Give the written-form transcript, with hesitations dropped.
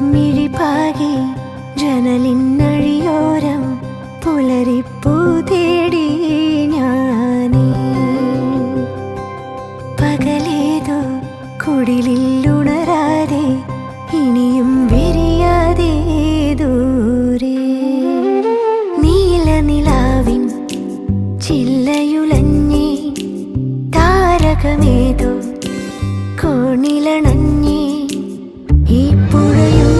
മിഴിപാകി ജനലിന്നഴിയോരം പുലരിപ്പൂ തേടി ഞാനേ. പകലേതോ കുടിലില്ലുണരാതെ ഇനിയും വിരിയാതെ ദൂരെ നീലനിലാവിൻ ചില്ലയുലഞ്ഞേ താരകമേതോ കോണിലണഞ്ഞേ ഈ പുഴയും